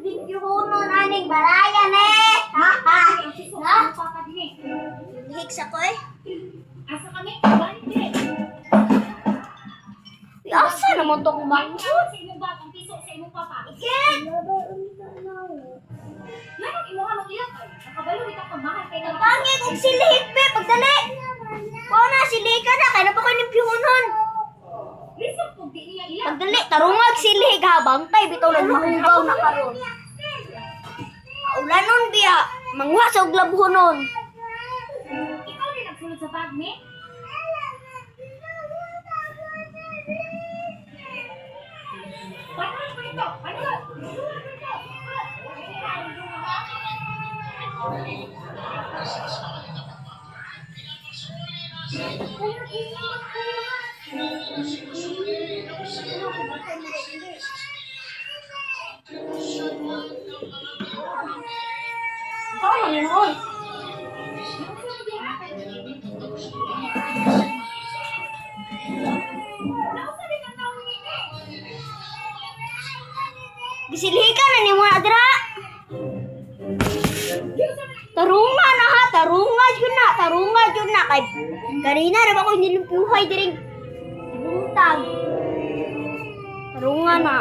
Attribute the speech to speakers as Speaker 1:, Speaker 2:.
Speaker 1: Yuhunon aning balayan eh. Na? Hicks ako eh.
Speaker 2: Asa kami? Bante.
Speaker 1: Asa naman to kumain?
Speaker 2: Sa imong batang piso sa imong papa.
Speaker 1: Ikit!
Speaker 2: Ngayon, imo ka mag-iyak ay. Nakabalo ito kang mahal kay na.
Speaker 1: Pangi kong silihik pe, pagdali! Kung na, silika na, kaya na pa kayo ng pihunon.
Speaker 2: Lisod kung di niya iyak.
Speaker 1: Pagdali, tarungag silihik ha, bangkay, bitaw nagmahugaw na karon. Ulanon biya, mangwa sa uglabhunon.
Speaker 2: Ikaw din nagsulod sa bag ni? Paano ko ito? Ano ba?
Speaker 1: Ano yun, oy? Gisilika na ni mo adra. Tarunga na ha, tarunga yun na kay kanina ra ba ko nilimpuhay diring buntag. Tarunga na.